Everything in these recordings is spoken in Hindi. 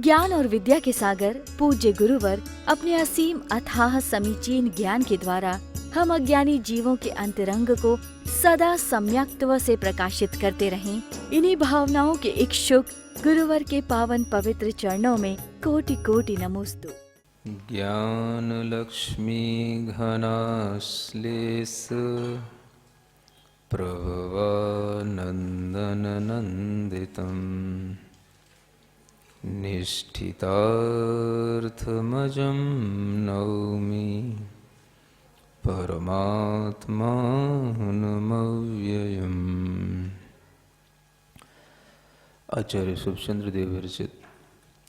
ज्ञान और विद्या के सागर पूज्य गुरुवर अपने असीम अथाह समीचीन ज्ञान के द्वारा हम अज्ञानी जीवों के अंतरंग को सदा सम्यक्त्व से प्रकाशित करते रहें। इन्हीं भावनाओं के इच्छुक गुरुवर के पावन पवित्र चरणों में कोटि कोटि नमोस्तु। ज्ञान लक्ष्मी घनाश्लेष प्रभवानंदन नंदितम् निष्ठितार्थमजं नौमि परमात्मानमव्ययम्। आचार्य शुभचंद्र देव विरचित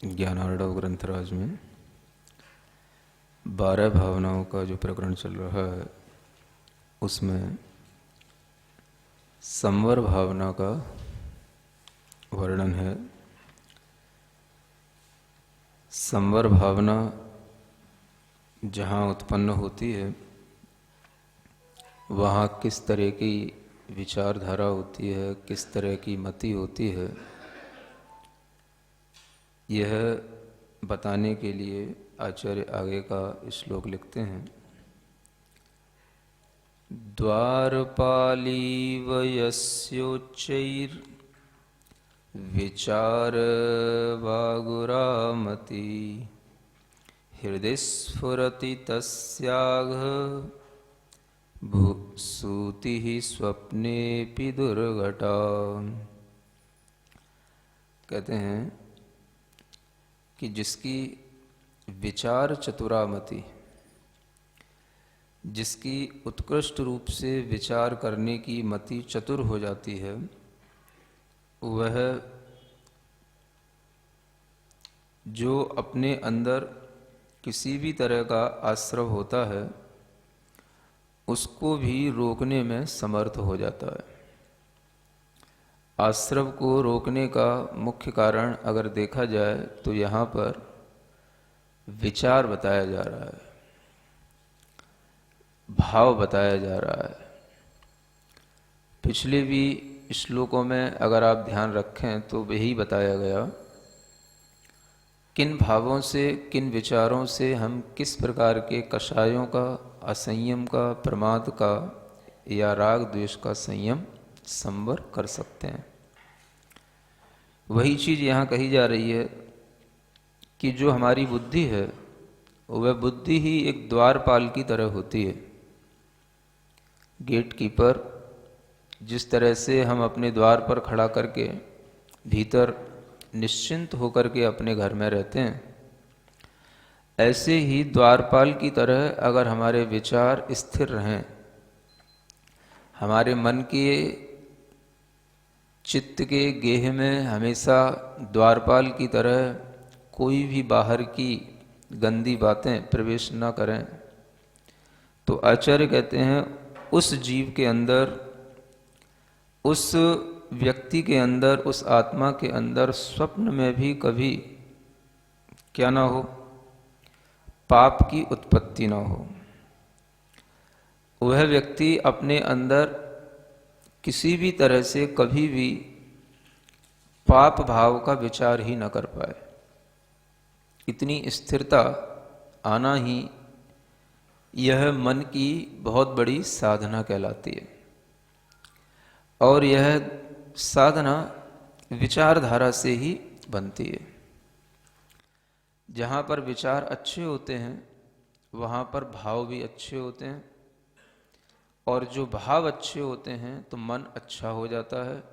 ज्ञानार्णव ग्रंथराज में 12 भावनाओं का जो प्रकरण चल रहा है उसमें संवर भावना का वर्णन है। संवर भावना जहाँ उत्पन्न होती है वहाँ किस तरह की विचारधारा होती है, किस तरह की मति होती है, यह बताने के लिए आचार्य आगे का श्लोक लिखते हैं। द्वारपालीव यस्योच्चैर् विचार वागुरामति हृदय स्फुरति तस्याघ भूसूतिः स्वप्नेऽपि दुर्घटा। कहते हैं कि जिसकी विचार चतुरामति, जिसकी उत्कृष्ट रूप से विचार करने की मति चतुर हो जाती है, वह जो अपने अंदर किसी भी तरह का आश्रव होता है उसको भी रोकने में समर्थ हो जाता है। आश्रव को रोकने का मुख्य कारण अगर देखा जाए तो यहाँ पर विचार बताया जा रहा है, भाव बताया जा रहा है। पिछले भी श्लोकों में अगर आप ध्यान रखें तो वही बताया गया किन भावों से, किन विचारों से हम किस प्रकार के कषायों का, असंयम का, प्रमाद का या राग द्वेष का संयम संवर कर सकते हैं। वही चीज़ यहाँ कही जा रही है कि जो हमारी बुद्धि है वह बुद्धि ही एक द्वारपाल की तरह होती है। गेट कीपर जिस तरह से हम अपने द्वार पर खड़ा करके भीतर निश्चिंत होकर के अपने घर में रहते हैं, ऐसे ही द्वारपाल की तरह अगर हमारे विचार स्थिर रहें, हमारे मन के चित्त के गेह में हमेशा द्वारपाल की तरह कोई भी बाहर की गंदी बातें प्रवेश न करें, तो आचार्य कहते हैं उस जीव के अंदर, उस व्यक्ति के अंदर, उस आत्मा के अंदर स्वप्न में भी कभी क्या ना हो, पाप की उत्पत्ति ना हो। वह व्यक्ति अपने अंदर किसी भी तरह से कभी भी पाप भाव का विचार ही न कर पाए। इतनी स्थिरता आना ही यह मन की बहुत बड़ी साधना कहलाती है। और यह साधना विचारधारा से ही बनती है। जहाँ पर विचार अच्छे होते हैं वहाँ पर भाव भी अच्छे होते हैं, और जो भाव अच्छे होते हैं तो मन अच्छा हो जाता है,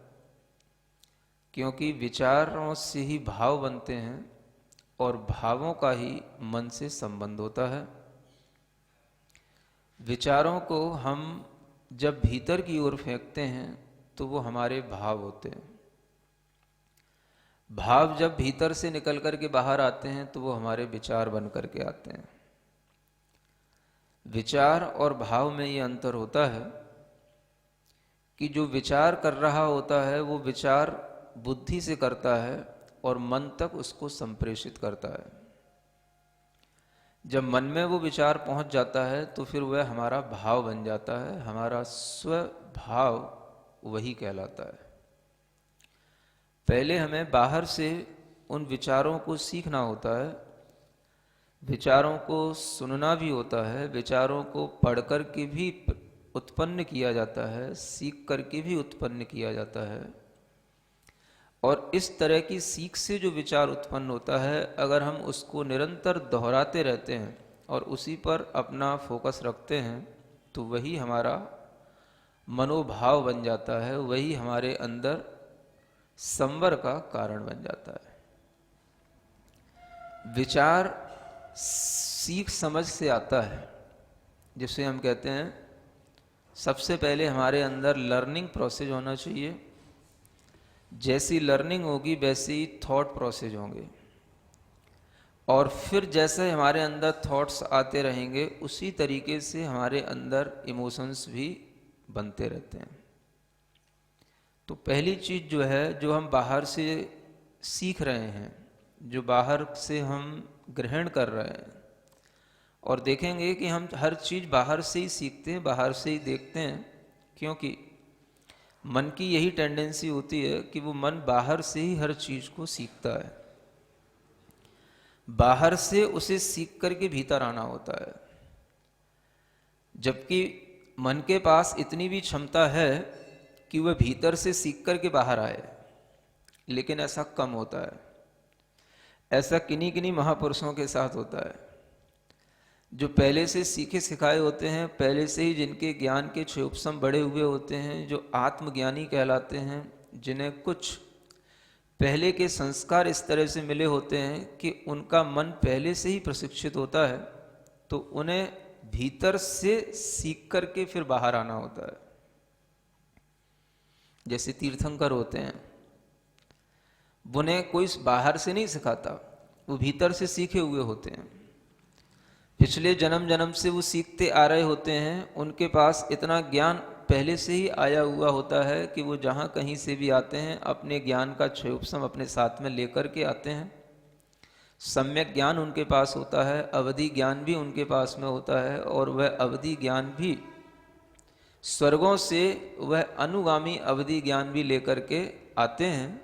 क्योंकि विचारों से ही भाव बनते हैं और भावों का ही मन से संबंध होता है। विचारों को हम जब भीतर की ओर फेंकते हैं तो वो हमारे भाव होते हैं। भाव जब भीतर से निकल करके बाहर आते हैं तो वो हमारे विचार बन करके आते हैं। विचार और भाव में ये अंतर होता है कि जो विचार कर रहा होता है वो विचार बुद्धि से करता है और मन तक उसको संप्रेषित करता है। जब मन में वो विचार पहुंच जाता है तो फिर वह हमारा भाव बन जाता है, हमारा स्वभाव वही कहलाता है। पहले हमें बाहर से उन विचारों को सीखना होता है, विचारों को सुनना भी होता है, विचारों को पढ़ कर के भी उत्पन्न किया जाता है, सीख करके भी उत्पन्न किया जाता है। और इस तरह की सीख से जो विचार उत्पन्न होता है, अगर हम उसको निरंतर दोहराते रहते हैं और उसी पर अपना फोकस रखते हैं, तो वही हमारा मनोभाव बन जाता है, वही हमारे अंदर संवर का कारण बन जाता है। विचार सीख समझ से आता है, जिसे हम कहते हैं सबसे पहले हमारे अंदर लर्निंग प्रोसेस होना चाहिए। जैसी लर्निंग होगी वैसे ही थॉट प्रोसेस होंगे, और फिर जैसे हमारे अंदर थॉट्स आते रहेंगे उसी तरीके से हमारे अंदर इमोशंस भी बनते रहते हैं। तो पहली चीज़ जो है, जो हम बाहर से सीख रहे हैं, जो बाहर से हम ग्रहण कर रहे हैं, और देखेंगे कि हम हर चीज़ बाहर से ही सीखते हैं, बाहर से ही देखते हैं, क्योंकि मन की यही टेंडेंसी होती है कि वो मन बाहर से ही हर चीज़ को सीखता है, बाहर से उसे सीख करके भीतर आना होता है। जबकि मन के पास इतनी भी क्षमता है कि वह भीतर से सीख करके बाहर आए, लेकिन ऐसा कम होता है। ऐसा किन्हीं किन्हीं महापुरुषों के साथ होता है, जो पहले से सीखे सिखाए होते हैं, पहले से ही जिनके ज्ञान के क्षयोपसम बढ़े हुए होते हैं, जो आत्मज्ञानी कहलाते हैं, जिन्हें कुछ पहले के संस्कार इस तरह से मिले होते हैं कि उनका मन पहले से ही प्रशिक्षित होता है, तो उन्हें भीतर से सीख करके फिर बाहर आना होता है। जैसे तीर्थंकर होते हैं, उन्हें कोई बाहर से नहीं सिखाता, वो भीतर से सीखे हुए होते हैं। पिछले जन्म जन्म से वो सीखते आ रहे होते हैं, उनके पास इतना ज्ञान पहले से ही आया हुआ होता है कि वो जहाँ कहीं से भी आते हैं अपने ज्ञान का क्षयोपसम अपने साथ में लेकर के आते हैं। सम्यक ज्ञान उनके पास होता है, अवधि ज्ञान भी उनके पास में होता है, और वह अवधि ज्ञान भी स्वर्गों से वह अनुगामी अवधि ज्ञान भी लेकर के आते हैं,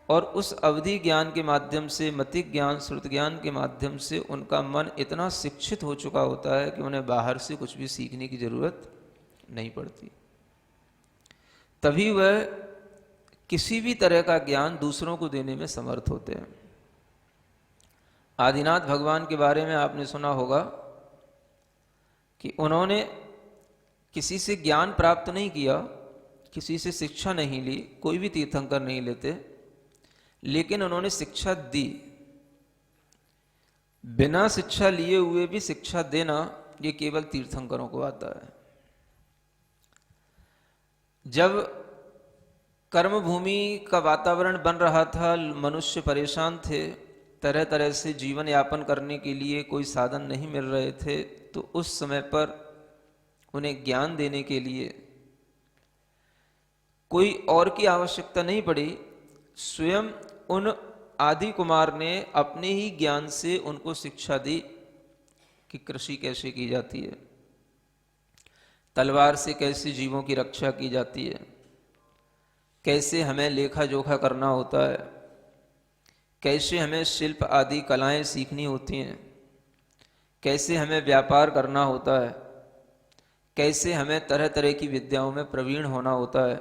और उस अवधि ज्ञान के माध्यम से, मतिक ज्ञान, श्रुत ज्ञान के माध्यम से उनका मन इतना शिक्षित हो चुका होता है कि उन्हें बाहर से कुछ भी सीखने की जरूरत नहीं पड़ती। तभी वह किसी भी तरह का ज्ञान दूसरों को देने में समर्थ होते हैं। आदिनाथ भगवान के बारे में आपने सुना होगा कि उन्होंने किसी से ज्ञान प्राप्त नहीं किया, किसी से शिक्षा नहीं ली, कोई भी तीर्थंकर नहीं लेते, लेकिन उन्होंने शिक्षा दी। बिना शिक्षा लिए हुए भी शिक्षा देना, ये केवल तीर्थंकरों को आता है। जब कर्म भूमि का वातावरण बन रहा था, मनुष्य परेशान थे, तरह तरह से जीवन यापन करने के लिए कोई साधन नहीं मिल रहे थे, तो उस समय पर उन्हें ज्ञान देने के लिए कोई और की आवश्यकता नहीं पड़ी। स्वयं उन आदि कुमार ने अपने ही ज्ञान से उनको शिक्षा दी कि कृषि कैसे की जाती है, तलवार से कैसे जीवों की रक्षा की जाती है, कैसे हमें लेखा जोखा करना होता है, कैसे हमें शिल्प आदि कलाएं सीखनी होती हैं, कैसे हमें व्यापार करना होता है, कैसे हमें तरह तरह की विद्याओं में प्रवीण होना होता है।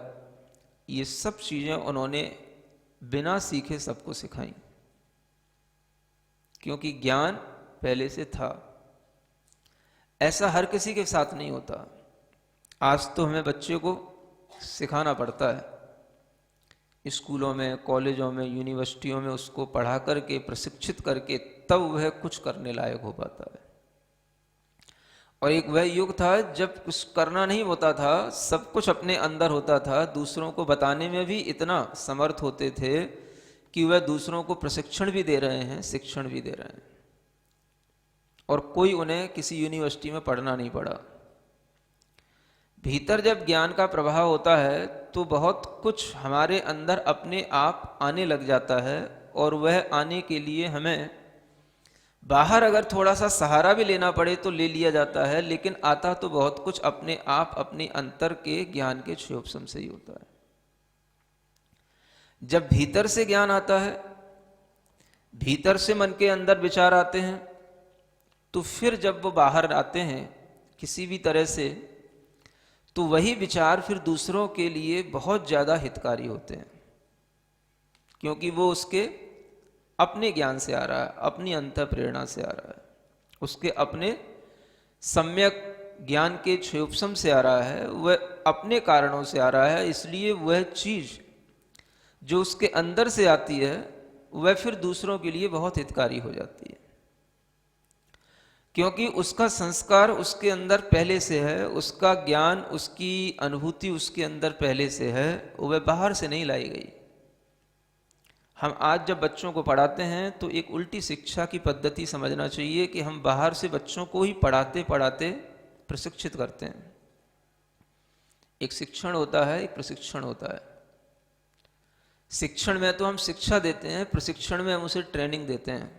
ये सब चीज़ें उन्होंने बिना सीखे सबको सिखाई, क्योंकि ज्ञान पहले से था। ऐसा हर किसी के साथ नहीं होता। आज तो हमें बच्चे को सिखाना पड़ता है, स्कूलों में, कॉलेजों में, यूनिवर्सिटियों में उसको पढ़ा करके, प्रशिक्षित करके, तब वह कुछ करने लायक हो पाता है। और एक वह युग था जब कुछ करना नहीं होता था, सब कुछ अपने अंदर होता था, दूसरों को बताने में भी इतना समर्थ होते थे कि वह दूसरों को प्रशिक्षण भी दे रहे हैं, शिक्षण भी दे रहे हैं, और कोई उन्हें किसी यूनिवर्सिटी में पढ़ना नहीं पड़ा। भीतर जब ज्ञान का प्रभाव होता है तो बहुत कुछ हमारे अंदर अपने आप आने लग जाता है, और वह आने के लिए हमें बाहर अगर थोड़ा सा सहारा भी लेना पड़े तो ले लिया जाता है, लेकिन आता तो बहुत कुछ अपने आप, अपने अंतर के ज्ञान के क्षयोपसम से ही होता है। जब भीतर से ज्ञान आता है भीतर से मन के अंदर विचार आते हैं, तो फिर जब वो बाहर आते हैं किसी भी तरह से, तो वही विचार फिर दूसरों के लिए बहुत ज़्यादा हितकारी होते हैं, क्योंकि वो उसके अपने ज्ञान से आ रहा है, अपनी अंतः प्रेरणा से आ रहा है, उसके अपने सम्यक ज्ञान के क्षयोपशम से आ रहा है, वह अपने कारणों से आ रहा है। इसलिए वह चीज जो उसके अंदर से आती है वह फिर दूसरों के लिए बहुत हितकारी हो जाती है, क्योंकि उसका संस्कार उसके अंदर पहले से है, उसका ज्ञान, उसकी अनुभूति उसके अंदर पहले से है, वह बाहर से नहीं लाई गई। हम आज जब बच्चों को पढ़ाते हैं तो एक उल्टी शिक्षा की पद्धति समझना चाहिए कि हम बाहर से बच्चों को ही पढ़ाते पढ़ाते प्रशिक्षित करते हैं। एक शिक्षण होता है, एक प्रशिक्षण होता है। शिक्षण में तो हम शिक्षा देते हैं, प्रशिक्षण में हम उसे ट्रेनिंग देते हैं।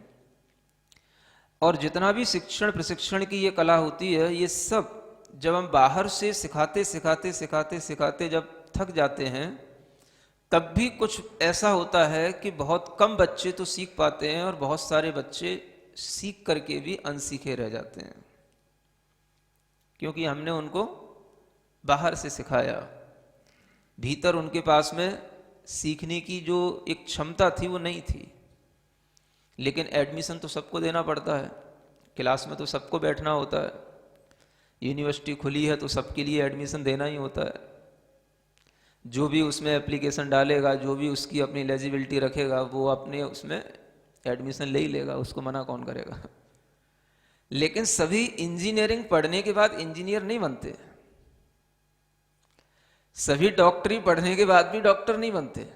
और जितना भी शिक्षण प्रशिक्षण की ये कला होती है, ये सब जब हम बाहर से सिखाते सिखाते सिखाते सिखाते जब थक जाते हैं, तब भी कुछ ऐसा होता है कि बहुत कम बच्चे तो सीख पाते हैं और बहुत सारे बच्चे सीख करके भी अनसीखे रह जाते हैं, क्योंकि हमने उनको बाहर से सिखाया। भीतर उनके पास में सीखने की जो एक क्षमता थी वो नहीं थी। लेकिन एडमिशन तो सबको देना पड़ता है, क्लास में तो सबको बैठना होता है, यूनिवर्सिटी खुली है तो सबके लिए एडमिशन देना ही होता है। जो भी उसमें एप्लीकेशन डालेगा, जो भी उसकी अपनी एलिजिबिलिटी रखेगा, वो अपने उसमें एडमिशन ले ही लेगा, उसको मना कौन करेगा। लेकिन सभी इंजीनियरिंग पढ़ने के बाद इंजीनियर नहीं बनते, सभी डॉक्टरी पढ़ने के बाद भी डॉक्टर नहीं बनते।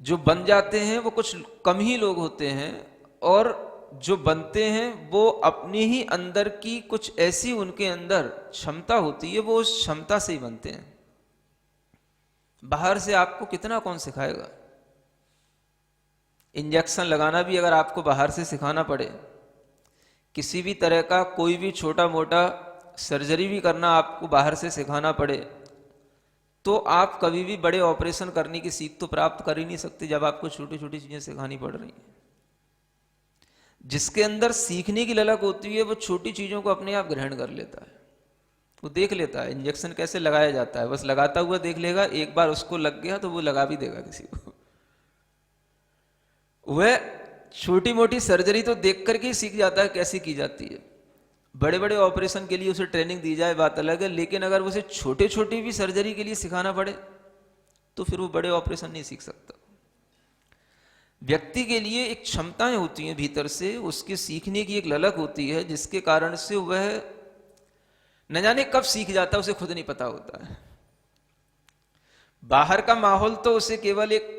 जो बन जाते हैं वो कुछ कम ही लोग होते हैं, और जो बनते हैं वो अपने ही अंदर की कुछ ऐसी उनके अंदर क्षमता होती है, वो उस क्षमता से ही बनते हैं। बाहर से आपको कितना कौन सिखाएगा। इंजेक्शन लगाना भी अगर आपको बाहर से सिखाना पड़े, किसी भी तरह का कोई भी छोटा मोटा सर्जरी भी करना आपको बाहर से सिखाना पड़े, तो आप कभी भी बड़े ऑपरेशन करने की सीख तो प्राप्त कर ही नहीं सकते जब आपको छोटी छोटी चीजें सिखानी पड़ रही हैं। जिसके अंदर सीखने की ललक होती है वो छोटी चीजों को अपने आप ग्रहण कर लेता है, वो देख लेता है इंजेक्शन कैसे लगाया जाता है, बस लगाता हुआ देख लेगा, एक बार उसको लग गया तो वो लगा भी देगा किसी को। वह छोटी मोटी सर्जरी तो देख करके ही सीख जाता है कैसी की जाती है। बड़े बड़े ऑपरेशन के लिए उसे ट्रेनिंग दी जाए बात अलग है, लेकिन अगर उसे छोटे छोटे भी सर्जरी के लिए सिखाना पड़े तो फिर वो बड़े ऑपरेशन नहीं सीख सकता। व्यक्ति के लिए एक क्षमताएं होती हैं भीतर से, उसके सीखने की एक ललक होती है, जिसके कारण से वह न जाने कब सीख जाता है, उसे खुद नहीं पता होता है। बाहर का माहौल तो उसे केवल एक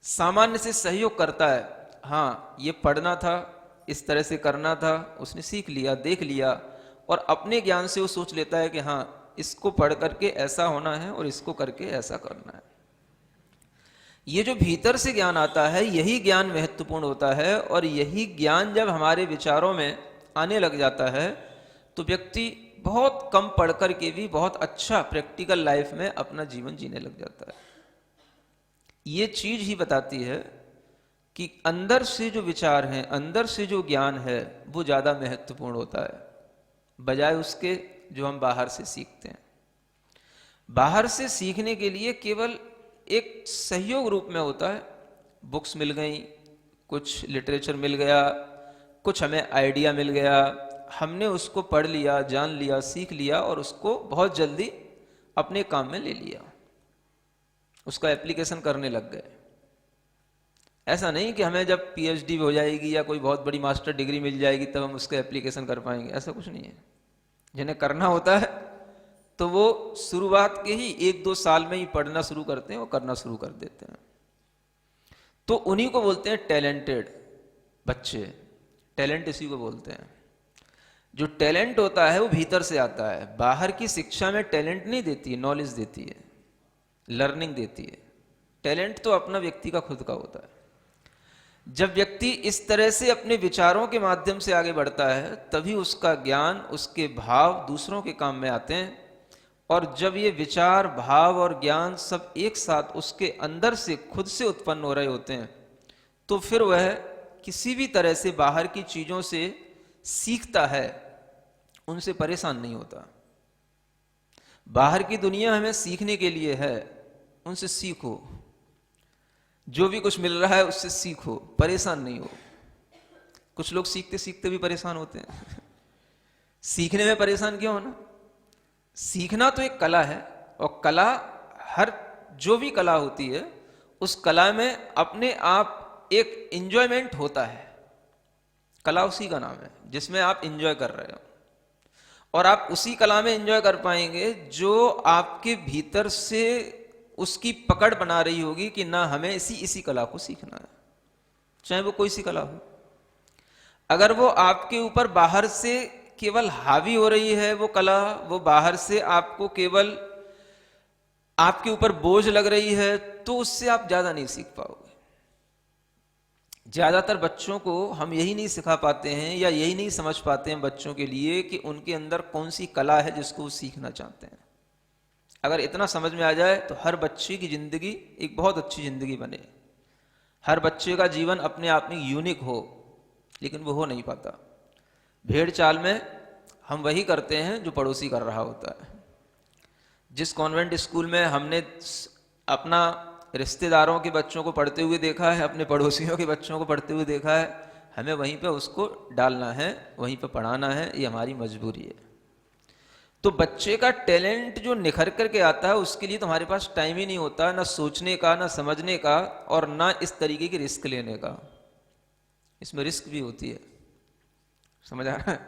सामान्य से सहयोग करता है, हाँ ये पढ़ना था, इस तरह से करना था, उसने सीख लिया, देख लिया, और अपने ज्ञान से वो सोच लेता है कि हाँ इसको पढ़ करके ऐसा होना है और इसको करके ऐसा करना है। ये जो भीतर से ज्ञान आता है, यही ज्ञान महत्वपूर्ण होता है, और यही ज्ञान जब हमारे विचारों में आने लग जाता है तो व्यक्ति बहुत कम पढ़ करके भी बहुत अच्छा प्रैक्टिकल लाइफ में अपना जीवन जीने लग जाता है। ये चीज ही बताती है कि अंदर से जो विचार हैं, अंदर से जो ज्ञान है, वो ज्यादा महत्वपूर्ण होता है बजाय उसके जो हम बाहर से सीखते हैं। बाहर से सीखने के लिए केवल एक सहयोग रूप में होता है, बुक्स मिल गई, कुछ लिटरेचर मिल गया, कुछ हमें आइडिया मिल गया, हमने उसको पढ़ लिया, जान लिया, सीख लिया, और उसको बहुत जल्दी अपने काम में ले लिया, उसका एप्लीकेशन करने लग गए। ऐसा नहीं कि हमें जब पीएचडी हो जाएगी या कोई बहुत बड़ी मास्टर डिग्री मिल जाएगी तब हम उसका एप्लीकेशन कर पाएंगे, ऐसा कुछ नहीं है। जिन्हें करना होता है तो वो शुरुआत के ही 1-2 साल में ही पढ़ना शुरू करते हैं और करना शुरू कर देते हैं। तो उन्हीं को बोलते हैं टैलेंटेड बच्चे, टैलेंट इसी को बोलते हैं। जो टैलेंट होता है वो भीतर से आता है, बाहर की शिक्षा में टैलेंट नहीं देती है, नॉलेज देती है, लर्निंग देती है। टैलेंट तो अपना व्यक्ति का खुद का होता है। जब व्यक्ति इस तरह से अपने विचारों के माध्यम से आगे बढ़ता है तभी उसका ज्ञान, उसके भाव दूसरों के काम में आते हैं। और जब ये विचार, भाव और ज्ञान सब एक साथ उसके अंदर से खुद से उत्पन्न हो रहे होते हैं तो फिर वह किसी भी तरह से बाहर की चीजों से सीखता है, उनसे परेशान नहीं होता। बाहर की दुनिया हमें सीखने के लिए है, उनसे सीखो, जो भी कुछ मिल रहा है उससे सीखो, परेशान नहीं हो। कुछ लोग सीखते सीखते भी परेशान होते हैं। सीखने में परेशान क्यों होना? सीखना तो एक कला है, और कला, हर जो भी कला होती है उस कला में अपने आप एक इंजॉयमेंट होता है। कला उसी का नाम है जिसमें आप इंजॉय कर रहे हो, और आप उसी कला में इंजॉय कर पाएंगे जो आपके भीतर से उसकी पकड़ बना रही होगी कि ना, हमें इसी कला को सीखना है, चाहे वो कोई सी कला हो। अगर वो आपके ऊपर बाहर से केवल हावी हो रही है वो कला, वो बाहर से आपको केवल आपके ऊपर बोझ लग रही है, तो उससे आप ज्यादा नहीं सीख पाओगे। ज्यादातर बच्चों को हम यही नहीं सिखा पाते हैं, या यही नहीं समझ पाते हैं बच्चों के लिए कि उनके अंदर कौन सी कला है जिसको वो सीखना चाहते हैं। अगर इतना समझ में आ जाए तो हर बच्चे की जिंदगी एक बहुत अच्छी जिंदगी बने। हर बच्चे का जीवन अपने आप में यूनिक हो, लेकिन वो हो नहीं पाता। भेड़ चाल में हम वही करते हैं जो पड़ोसी कर रहा होता है। जिस कॉन्वेंट स्कूल में हमने अपना रिश्तेदारों के बच्चों को पढ़ते हुए देखा है, अपने पड़ोसियों के बच्चों को पढ़ते हुए देखा है, हमें वहीं पे उसको डालना है, वहीं पे पढ़ाना है, ये हमारी मजबूरी है। तो बच्चे का टैलेंट जो निखर करके आता है, उसके लिए तुम्हारे पास टाइम ही नहीं होता, ना सोचने का, ना समझने का, और ना इस तरीके की रिस्क लेने का। इसमें रिस्क भी होती है, समझ आ रहा है?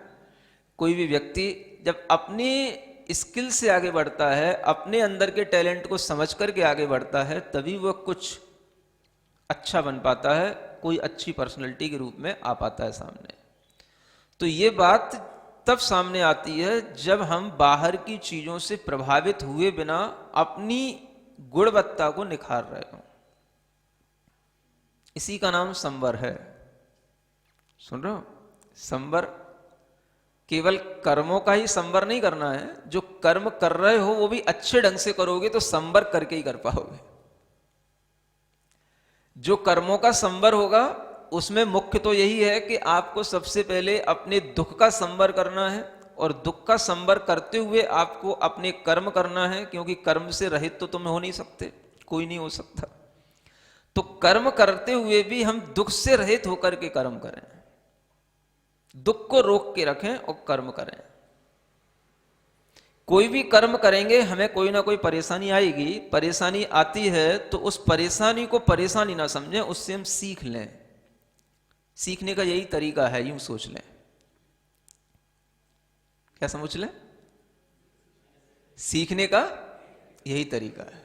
कोई भी व्यक्ति जब अपनी स्किल से आगे बढ़ता है, अपने अंदर के टैलेंट को समझ करके आगे बढ़ता है, तभी वह कुछ अच्छा बन पाता है, कोई अच्छी पर्सनैलिटी के रूप में आ पाता है सामने। तो ये बात तब सामने आती है जब हम बाहर की चीजों से प्रभावित हुए बिना अपनी गुणवत्ता को निखार रहे हो। इसी का नाम संवर है। सुन रहे हो? संवर केवल कर्मों का ही संवर नहीं करना है, जो कर्म कर रहे हो वो भी अच्छे ढंग से करोगे तो संवर करके ही कर पाओगे। जो कर्मों का संवर होगा उसमें मुख्य तो यही है कि आपको सबसे पहले अपने दुख का संवर करना है, और दुख का संवर करते हुए आपको अपने कर्म करना है, क्योंकि कर्म से रहित तो तुम हो नहीं सकते, कोई नहीं हो सकता। तो कर्म करते हुए भी हम दुख से रहित होकर के कर्म करें, दुख को रोक के रखें और कर्म करें। कोई भी कर्म करेंगे हमें कोई ना कोई परेशानी आएगी, परेशानी आती है तो उस परेशानी को परेशानी ना समझें, उससे हम सीख लें। सीखने का यही तरीका है, यूं सोच लें। क्या समझ लें? सीखने का यही तरीका है।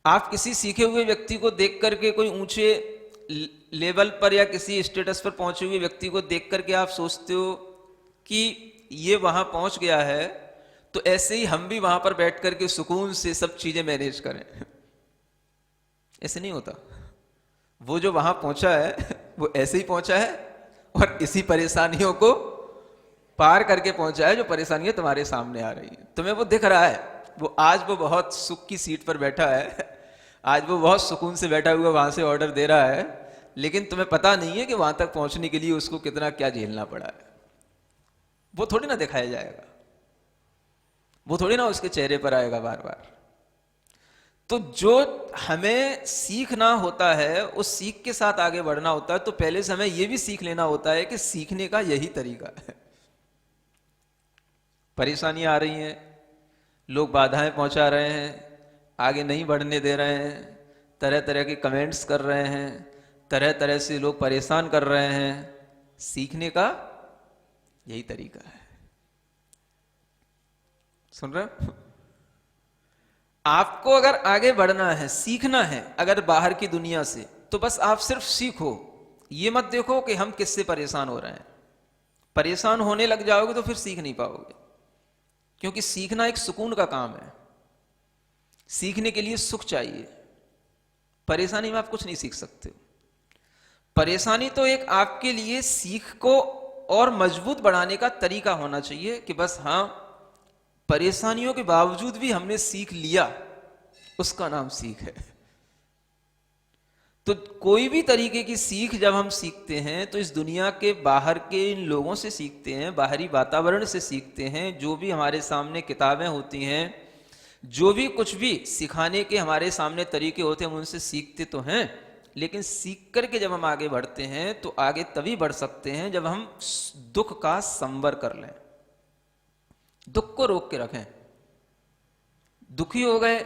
आप किसी सीखे हुए व्यक्ति को देख करके, कोई ऊंचे लेवल पर या किसी स्टेटस पर पहुंचे हुए व्यक्ति को देख करके आप सोचते हो कि ये वहां पहुंच गया है, तो ऐसे ही हम भी वहां पर बैठ करके सुकून से सब चीजें मैनेज करें। ऐसे नहीं होता। वो जो वहां पहुंचा है वो ऐसे ही पहुंचा है, और इसी परेशानियों को पार करके पहुंचा है जो परेशानियां तुम्हारे सामने आ रही है। तुम्हें वो दिख रहा है, वो आज वो बहुत सुख की सीट पर बैठा है, आज वो बहुत सुकून से बैठा हुआ वहां से ऑर्डर दे रहा है, लेकिन तुम्हें पता नहीं है कि वहां तक पहुंचने के लिए उसको कितना क्या झेलना पड़ा है। वो थोड़ी ना दिखाया जाएगा, वो थोड़ी ना उसके चेहरे पर आएगा बार बार। तो जो हमें सीखना होता है, उस सीख के साथ आगे बढ़ना होता है, तो पहले से हमें यह भी सीख लेना होता है कि सीखने का यही तरीका है। परेशानियां आ रही हैं, लोग बाधाएं पहुंचा रहे हैं, आगे नहीं बढ़ने दे रहे हैं, तरह तरह के कमेंट्स कर रहे हैं, तरह तरह से लोग परेशान कर रहे हैं। सीखने का यही तरीका है। सुन रहे हो? आपको अगर आगे बढ़ना है, सीखना है अगर बाहर की दुनिया से, तो बस आप सिर्फ सीखो। ये मत देखो कि हम किससे परेशान हो रहे हैं। परेशान होने लग जाओगे तो फिर सीख नहीं पाओगे, क्योंकि सीखना एक सुकून का काम है। सीखने के लिए सुख चाहिए, परेशानी में आप कुछ नहीं सीख सकते हो। परेशानी तो एक आपके लिए सीख को और मजबूत बढ़ाने का तरीका होना चाहिए कि बस हाँ, परेशानियों के बावजूद भी हमने सीख लिया, उसका नाम सीख है। तो कोई भी तरीके की सीख जब हम सीखते हैं तो इस दुनिया के बाहर के इन लोगों से सीखते हैं, बाहरी वातावरण से सीखते हैं, जो भी हमारे सामने किताबें होती हैं, जो भी कुछ भी सिखाने के हमारे सामने तरीके होते हैं, हम उनसे सीखते तो हैं, लेकिन सीख करके जब हम आगे बढ़ते हैं तो आगे तभी बढ़ सकते हैं जब हम दुख का संवर कर लें, दुख को रोक के रखें। दुखी हो गए,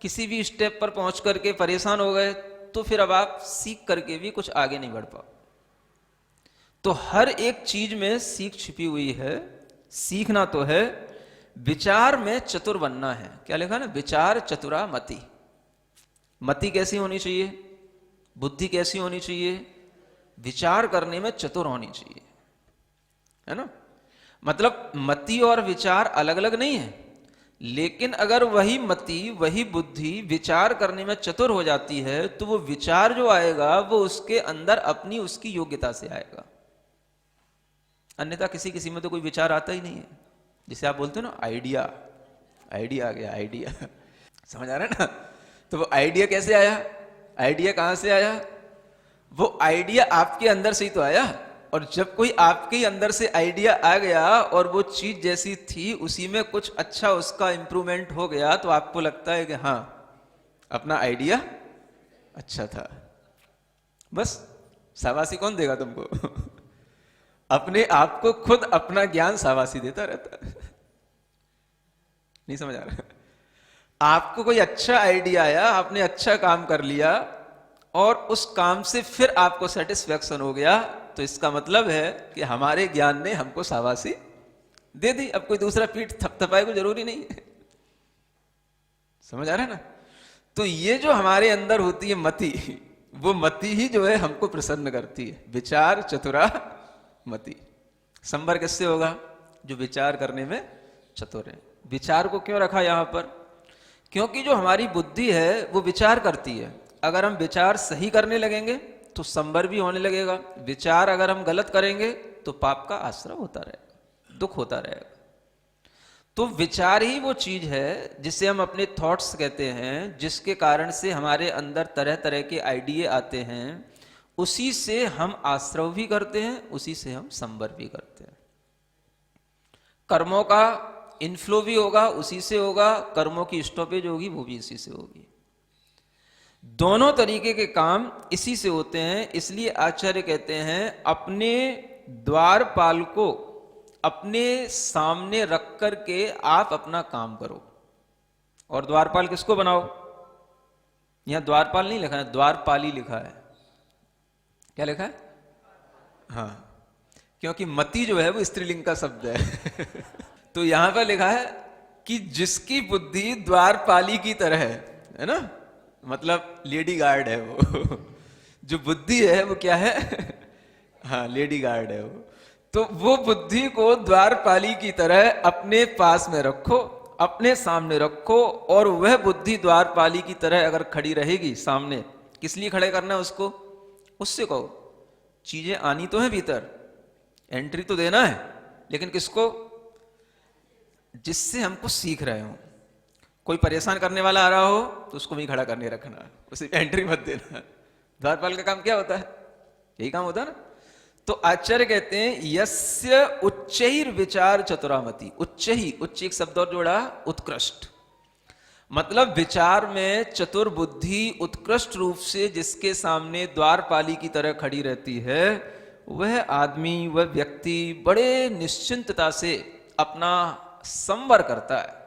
किसी भी स्टेप पर पहुंच करके परेशान हो गए, तो फिर अब आप सीख करके भी कुछ आगे नहीं बढ़ पाओ। तो हर एक चीज में सीख छिपी हुई है। सीखना तो है, विचार में चतुर बनना है। क्या लिखा ना, विचार चतुरा मति। मति कैसी होनी चाहिए, बुद्धि कैसी होनी चाहिए, विचार करने में चतुर होनी चाहिए, है ना। मतलब मति और विचार अलग अलग नहीं है, लेकिन अगर वही मति वही बुद्धि विचार करने में चतुर हो जाती है तो वो विचार जो आएगा वो उसके अंदर अपनी उसकी योग्यता से आएगा। अन्यथा किसी किसी में तो कोई विचार आता ही नहीं है। जिसे आप बोलते हो ना आइडिया, आइडिया आ गया, आइडिया समझ आ रहा है ना। तो वो आइडिया कैसे आया, आइडिया कहां से आया, वो आइडिया आपके अंदर से ही तो आया। और जब कोई आपके ही अंदर से आइडिया आ गया और वो चीज जैसी थी उसी में कुछ अच्छा उसका इंप्रूवमेंट हो गया, तो आपको लगता है कि हाँ अपना आइडिया अच्छा था। बस शाबाशी कौन देगा तुमको अपने आप को खुद अपना ज्ञान शाबाशी देता रहता है। नहीं समझ आ रहा। आपको कोई अच्छा आइडिया आया, आपने अच्छा काम कर लिया और उस काम से फिर आपको सेटिस्फैक्शन हो गया, तो इसका मतलब है कि हमारे ज्ञान ने हमको शाबाशी दे दी। अब कोई दूसरा पीठ थपथपाए को जरूरी नहीं है। समझ आ रहा है ना। तो ये जो हमारे अंदर होती है मति, वो मति ही जो है हमको प्रसन्न करती है। विचार चतुरा मति। संवर किससे होगा, जो विचार करने में चतुर है। विचार को क्यों रखा यहां पर, क्योंकि जो हमारी बुद्धि है वो विचार करती है। अगर हम विचार सही करने लगेंगे तो संवर भी होने लगेगा। विचार अगर हम गलत करेंगे तो पाप का आश्रय होता रहेगा, दुख होता रहेगा। तो विचार ही वो चीज है जिसे हम अपने थॉट्स कहते हैं, जिसके कारण से हमारे अंदर तरह तरह के आइडिया आते हैं। उसी से हम आश्रव भी करते हैं, उसी से हम संवर भी करते हैं। कर्मों का इनफ्लो भी होगा उसी से होगा, कर्मों की स्टॉपेज होगी वो भी इसी से होगी। दोनों तरीके के काम इसी से होते हैं। इसलिए आचार्य कहते हैं अपने द्वारपाल को अपने सामने रख करके आप अपना काम करो। और द्वारपाल किसको बनाओ, यहां द्वारपाल नहीं लिखा है, द्वारपाली लिखा है। क्या लिखा है, हाँ, क्योंकि मति जो है वो स्त्रीलिंग का शब्द है तो यहां पर लिखा है कि जिसकी बुद्धि द्वारपाली की तरह है ना, मतलब लेडी गार्ड है वो जो बुद्धि है वो क्या है हाँ लेडी गार्ड है वो। तो वो बुद्धि को द्वारपाली की तरह अपने पास में रखो, अपने सामने रखो। और वह बुद्धि द्वारपाली की तरह अगर खड़ी रहेगी सामने, किस लिए खड़े करना है उसको, उससे कहो चीजें आनी तो है भीतर, एंट्री तो देना है, लेकिन किसको, जिससे हमको सीख रहे हो। कोई परेशान करने वाला आ रहा हो तो उसको भी खड़ा करने रखना, उसे एंट्री मत देना। द्वारपाल का काम क्या होता है, यही काम होता है ना। तो आचार्य कहते हैं यस्य उच्चैर विचार चतुरामति। उच्च ही, उच्च एक शब्द और जोड़ा, उत्कृष्ट। मतलब विचार में चतुर बुद्धि उत्कृष्ट रूप से जिसके सामने द्वारपाली की तरह खड़ी रहती है, वह आदमी, वह व्यक्ति बड़े निश्चिंतता से अपना संवर करता है।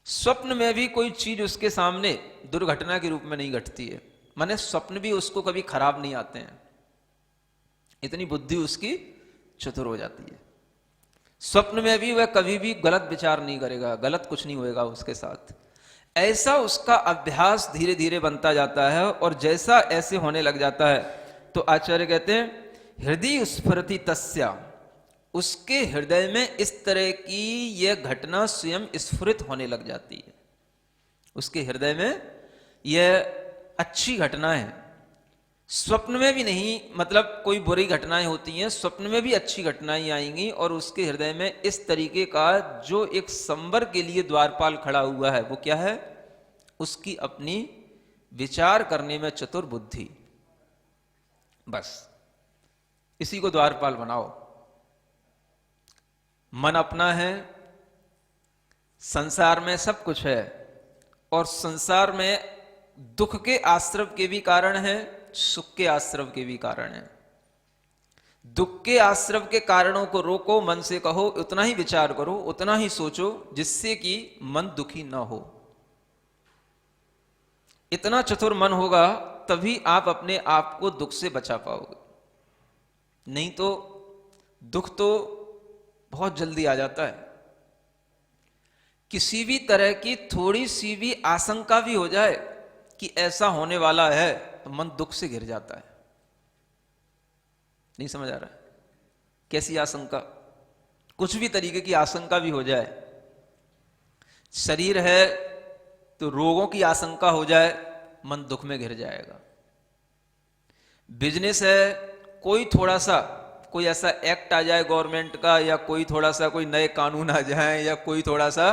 स्वप्न में भी कोई चीज उसके सामने दुर्घटना के रूप में नहीं घटती है, माने स्वप्न भी उसको कभी खराब नहीं आते हैं। इतनी बुद्धि उसकी चतुर हो जाती है। स्वप्न में भी वह कभी भी गलत विचार नहीं करेगा, गलत कुछ नहीं होएगा उसके साथ। ऐसा उसका अभ्यास धीरे धीरे बनता जाता है। और जैसा ऐसे होने लग जाता है तो आचार्य कहते हैं हृदय स्फुरति तस्या, उसके हृदय में इस तरह की यह घटना स्वयं स्फुरित होने लग जाती है। उसके हृदय में यह अच्छी घटना है, स्वप्न में भी नहीं, मतलब कोई बुरी घटनाएं होती हैं, स्वप्न में भी अच्छी घटनाएं आएंगी। और उसके हृदय में इस तरीके का जो एक संवर के लिए द्वारपाल खड़ा हुआ है, वो क्या है, उसकी अपनी विचार करने में चतुर बुद्धि, बस इसी को द्वारपाल बनाओ। मन अपना है, संसार में सब कुछ है, और संसार में दुख के आश्रव के भी कारण है, सुख के आश्रव के भी कारण है। दुख के आश्रव के कारणों को रोको, मन से कहो उतना ही विचार करो, उतना ही सोचो जिससे कि मन दुखी ना हो। इतना चतुर मन होगा तभी आप अपने आप को दुख से बचा पाओगे, नहीं तो दुख तो बहुत जल्दी आ जाता है। किसी भी तरह की थोड़ी सी भी आशंका भी हो जाए कि ऐसा होने वाला है तो मन दुख से घिर जाता है। नहीं समझ आ रहा है? कैसी आशंका? कुछ भी तरीके की आशंका भी हो जाए, शरीर है तो रोगों की आशंका हो जाए, मन दुख में घिर जाएगा। बिजनेस है, कोई थोड़ा सा कोई ऐसा एक्ट आ जाए गवर्नमेंट का, या कोई थोड़ा सा कोई नए कानून आ जाए, या कोई थोड़ा सा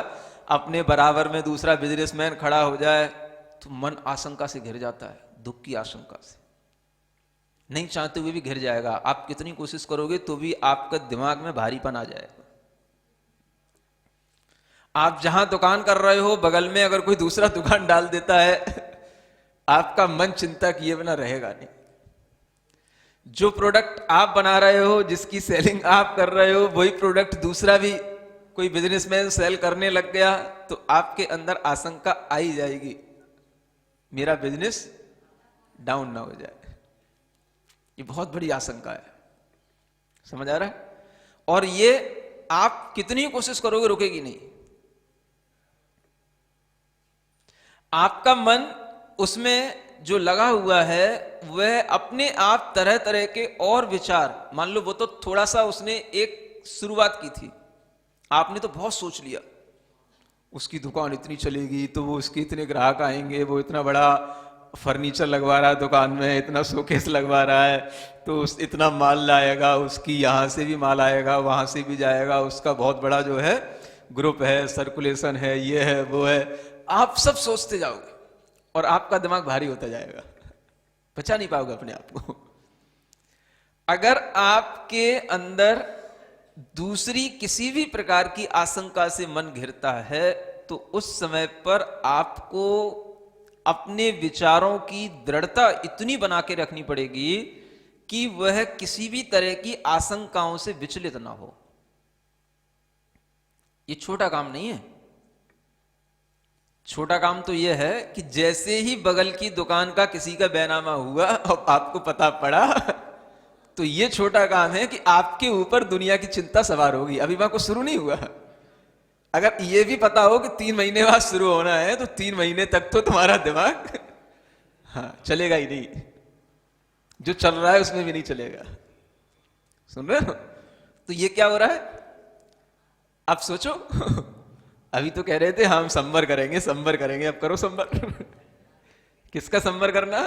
अपने बराबर में दूसरा बिजनेसमैन खड़ा हो जाए, तो मन आशंका से घिर जाता है, दुख की आशंका से। नहीं चाहते हुए भी घिर जाएगा। आप कितनी कोशिश करोगे तो भी आपका दिमाग में भारीपन आ जाएगा। आप जहां दुकान कर रहे हो, बगल में अगर कोई दूसरा दुकान डाल देता है, आपका मन चिंता किए बिना रहेगा नहीं। जो प्रोडक्ट आप बना रहे हो, जिसकी सेलिंग आप कर रहे हो, वही प्रोडक्ट दूसरा भी कोई बिजनेसमैन सेल करने लग गया, तो आपके अंदर आशंका आई जाएगी, मेरा बिजनेस डाउन ना हो जाए। ये बहुत बड़ी आशंका है, समझ आ रहा है? और ये आप कितनी कोशिश करोगे रुकेगी नहीं। आपका मन उसमें जो लगा हुआ है वह अपने आप तरह तरह के और विचार, मान लो वो तो थोड़ा सा उसने एक शुरुआत की थी, आपने तो बहुत सोच लिया उसकी दुकान इतनी चलेगी तो वो उसके इतने ग्राहक आएंगे, वो इतना बड़ा फर्नीचर लगवा रहा है दुकान में, इतना शोकेस लगवा रहा है, तो इतना माल लाएगा, उसकी यहाँ से भी माल आएगा, वहाँ से भी जाएगा, उसका बहुत बड़ा जो है ग्रुप है, सर्कुलेशन है, ये है वो है। आप सब सोचते जाओगे और आपका दिमाग भारी होता जाएगा, बचा नहीं पाओगे अपने आप को। अगर आपके अंदर दूसरी किसी भी प्रकार की आशंका से मन घिरता है तो उस समय पर आपको अपने विचारों की दृढ़ता इतनी बना के रखनी पड़ेगी कि वह किसी भी तरह की आशंकाओं से विचलित ना हो। ये छोटा काम नहीं है। छोटा काम तो यह है कि जैसे ही बगल की दुकान का किसी का बैनामा हुआ और आपको पता पड़ा, तो यह छोटा काम है कि आपके ऊपर दुनिया की चिंता सवार होगी। अभी वहां को शुरू नहीं हुआ। अगर यह भी पता हो कि 3 महीने बाद शुरू होना है, तो 3 महीने तक तो तुम्हारा दिमाग चलेगा ही नहीं, जो चल रहा है उसमें भी नहीं चलेगा। सुन रहे हो? तो ये क्या हो रहा है आप सोचो। अभी तो कह रहे थे हम संवर करेंगे, संवर करेंगे, अब करो संवर। किसका संवर करना?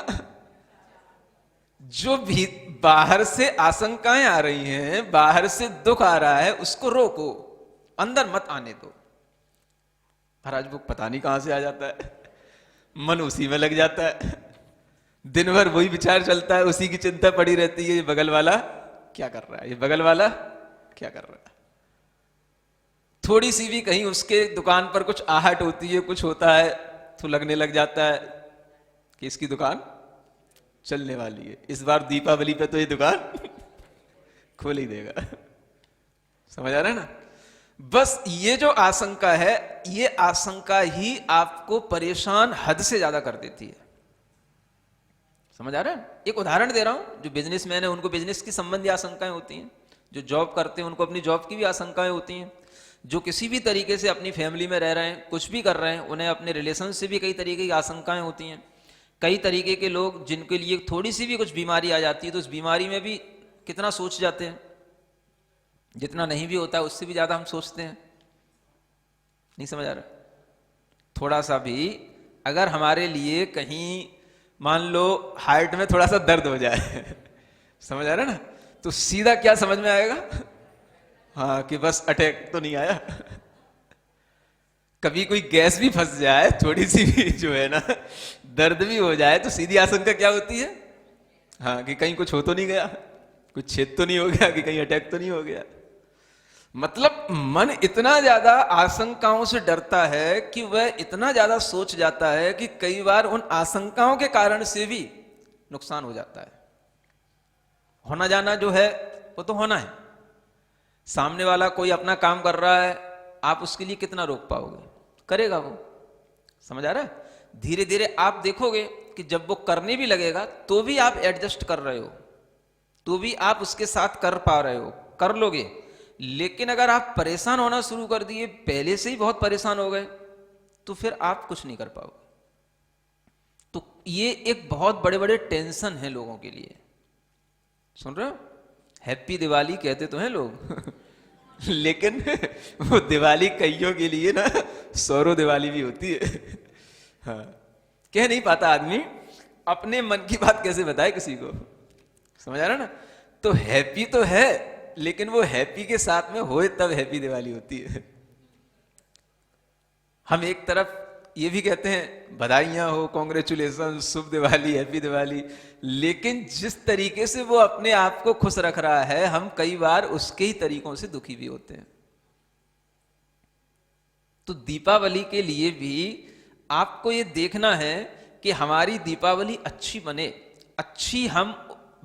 जो भी बाहर से आशंकाएं आ रही हैं, बाहर से दुख आ रहा है, उसको रोको, अंदर मत आने दो। महाराज वो पता नहीं कहां से आ जाता है, मन उसी में लग जाता है, दिन भर वही विचार चलता है, उसी की चिंता पड़ी रहती है। ये बगल वाला क्या कर रहा है, ये बगल वाला क्या कर रहा है। थोड़ी सी भी कहीं उसके दुकान पर कुछ आहट होती है, कुछ होता है, तो लगने लग जाता है कि इसकी दुकान चलने वाली है, इस बार दीपावली पे तो ये दुकान खोल ही देगा। समझ आ रहा है ना? बस ये जो आशंका है, ये आशंका ही आपको परेशान हद से ज्यादा कर देती है। समझ आ रहा है? एक उदाहरण दे रहा हूं। जो बिजनेसमैन है उनको बिजनेस की संबंधी आशंकाएं होती हैं, जो जॉब करते हैं उनको अपनी जॉब की भी आशंकाएं होती हैं, जो किसी भी तरीके से अपनी फैमिली में रह रहे हैं, कुछ भी कर रहे हैं, उन्हें अपने रिलेशन से भी कई तरीके की आशंकाएं होती हैं। कई तरीके के लोग जिनके लिए थोड़ी सी भी कुछ बीमारी आ जाती है तो उस बीमारी में भी कितना सोच जाते हैं, जितना नहीं भी होता है उससे भी ज्यादा हम सोचते हैं। नहीं समझ आ रहा? थोड़ा सा भी अगर हमारे लिए कहीं मान लो हार्ट में थोड़ा सा दर्द हो जाए, समझ आ रहा है ना, तो सीधा क्या समझ में आएगा? हाँ, कि बस अटैक तो नहीं आया। कभी कोई गैस भी फंस जाए, थोड़ी सी भी जो है ना दर्द भी हो जाए तो सीधी आशंका क्या होती है? हाँ, कि कहीं कुछ हो तो नहीं गया, कुछ छेद तो नहीं हो गया, कि कहीं अटैक तो नहीं हो गया। मतलब मन इतना ज्यादा आशंकाओं से डरता है कि वह इतना ज्यादा सोच जाता है कि कई बार उन आशंकाओं के कारण से भी नुकसान हो जाता है। होना जाना जो है वो तो होना है। सामने वाला कोई अपना काम कर रहा है, आप उसके लिए कितना रोक पाओगे? करेगा वो। समझ आ रहा है? धीरे धीरे आप देखोगे कि जब वो करने भी लगेगा तो भी आप एडजस्ट कर रहे हो, तो भी आप उसके साथ कर पा रहे हो, कर लोगे। लेकिन अगर आप परेशान होना शुरू कर दिए, पहले से ही बहुत परेशान हो गए, तो फिर आप कुछ नहीं कर पाओगे। तो ये एक बहुत बड़े बड़े टेंशन है लोगों के लिए। सुन रहे हो? हैप्पी दिवाली कहते तो हैं लोग लेकिन वो दिवाली कईयों के लिए ना सौरो दिवाली भी होती है। हाँ, कह नहीं पाता आदमी, अपने मन की बात कैसे बताए किसी को। समझ आ रहा ना? तो हैप्पी तो है, लेकिन वो हैप्पी के साथ में होए तब हैप्पी दिवाली होती है। हम एक तरफ ये भी कहते हैं बधाइयां हो, कॉन्ग्रेचुलेशन, शुभ दिवाली, हैप्पी दिवाली, लेकिन जिस तरीके से वो अपने आप को खुश रख रहा है, हम कई बार उसके ही तरीकों से दुखी भी होते हैं। तो दीपावली के लिए भी आपको ये देखना है कि हमारी दीपावली अच्छी बने, अच्छी हम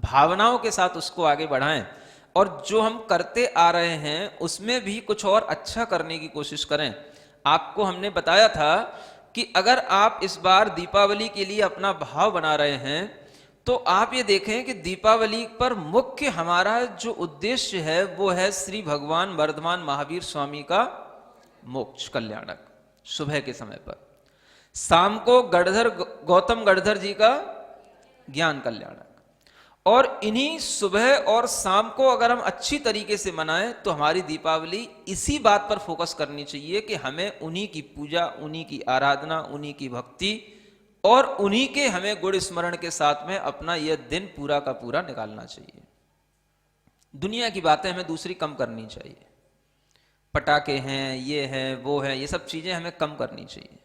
भावनाओं के साथ उसको आगे बढ़ाएं, और जो हम करते आ रहे हैं उसमें भी कुछ और अच्छा करने की कोशिश करें। आपको हमने बताया था कि अगर आप इस बार दीपावली के लिए अपना भाव बना रहे हैं तो आप ये देखें कि दीपावली पर मुख्य हमारा जो उद्देश्य है वो है श्री भगवान वर्धमान महावीर स्वामी का मोक्ष कल्याणक। सुबह के समय पर, शाम को गौतम गढ़धर जी का ज्ञान कल्याणक। और इन्हीं सुबह और शाम को अगर हम अच्छी तरीके से मनाएं तो हमारी दीपावली इसी बात पर फोकस करनी चाहिए कि हमें उन्हीं की पूजा, उन्हीं की आराधना, उन्हीं की भक्ति और उन्हीं के हमें गुण स्मरण के साथ में अपना यह दिन पूरा का पूरा निकालना चाहिए। दुनिया की बातें हमें दूसरी कम करनी चाहिए। पटाखे हैं, ये हैं, वो हैं, ये सब चीजें हमें कम करनी चाहिए।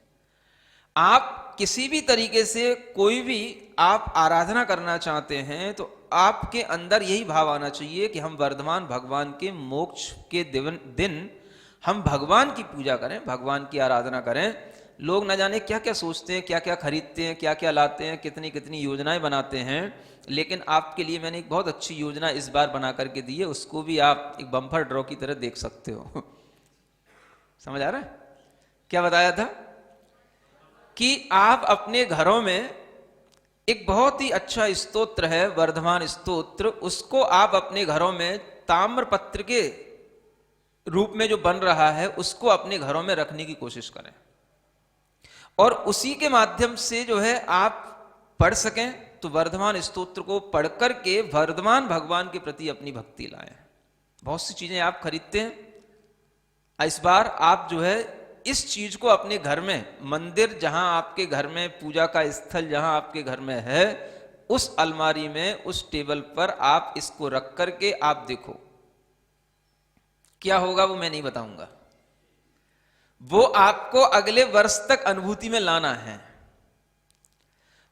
आप किसी भी तरीके से कोई भी आप आराधना करना चाहते हैं तो आपके अंदर यही भाव आना चाहिए कि हम वर्धमान भगवान के मोक्ष के दिन हम भगवान की पूजा करें, भगवान की आराधना करें। लोग न जाने क्या क्या सोचते हैं, क्या क्या खरीदते हैं, क्या क्या लाते हैं, कितनी कितनी योजनाएं बनाते हैं, लेकिन आपके लिए मैंने एक बहुत अच्छी योजना इस बार बना करके दी है, उसको भी आप एक बम्पर ड्रॉ की तरह देख सकते हो। समझ आ रहा है? क्या बताया था कि आप अपने घरों में एक बहुत ही अच्छा स्तोत्र है, वर्धमान स्तोत्र, उसको आप अपने घरों में ताम्रपत्र के रूप में जो बन रहा है उसको अपने घरों में रखने की कोशिश करें, और उसी के माध्यम से जो है आप पढ़ सकें। तो वर्धमान स्तोत्र को पढ़ करके वर्धमान भगवान के प्रति अपनी भक्ति लाएं। बहुत सी चीजें आप खरीदते हैं, इस बार आप जो है इस चीज को अपने घर में, मंदिर जहां आपके घर में, पूजा का स्थल जहां आपके घर में है, उस अलमारी में, उस टेबल पर आप इसको रख करके आप देखो क्या होगा। वो मैं नहीं बताऊंगा, वो आपको अगले वर्ष तक अनुभूति में लाना है।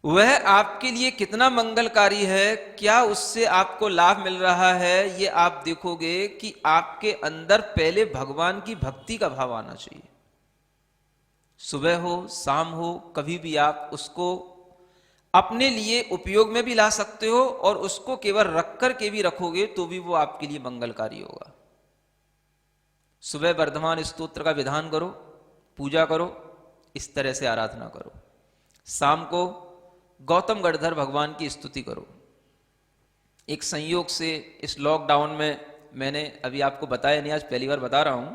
वह आपके लिए कितना मंगलकारी है, क्या उससे आपको लाभ मिल रहा है, ये आप देखोगे कि आपके अंदर पहले भगवान की भक्ति का भाव आना चाहिए। सुबह हो, शाम हो, कभी भी आप उसको अपने लिए उपयोग में भी ला सकते हो, और उसको केवल रख कर के भी रखोगे तो भी वो आपके लिए मंगलकारी होगा। सुबह वर्धमान स्तोत्र का विधान करो, पूजा करो, इस तरह से आराधना करो। शाम को गौतम गढ़धर भगवान की स्तुति करो। एक संयोग से इस लॉकडाउन में मैंने अभी आपको बताया नहीं, आज पहली बार बता रहा हूं,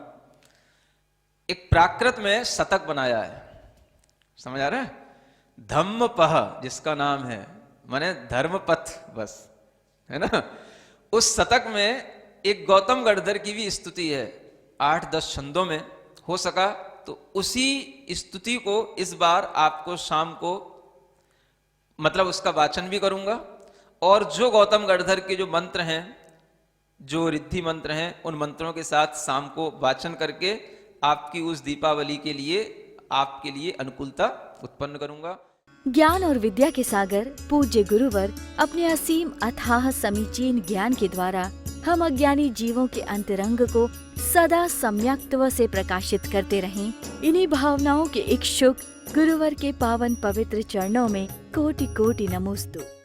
एक प्राकृत में शतक बनाया है। समझ आ रहा है? धम्मपह जिसका नाम है, माने धर्मपथ, बस है ना। उस शतक में एक गौतम गढ़धर की भी स्तुति है, 8-10 छंदों में। हो सका तो उसी स्तुति को इस बार आपको शाम को, मतलब उसका वाचन भी करूंगा, और जो गौतम गढ़धर के जो मंत्र हैं, जो रिद्धि मंत्र हैं, उन मंत्रों के साथ शाम को वाचन करके आपकी उस दीपावली के लिए, आपके लिए अनुकूलता उत्पन्न करूंगा। ज्ञान और विद्या के सागर पूज्य गुरुवर अपने असीम अथाह समीचीन ज्ञान के द्वारा हम अज्ञानी जीवों के अंतरंग को सदा सम्यक्त्व से प्रकाशित करते रहें। इन्हीं भावनाओं के इच्छुक गुरुवर के पावन पवित्र चरणों में कोटि कोटि नमोस्तु।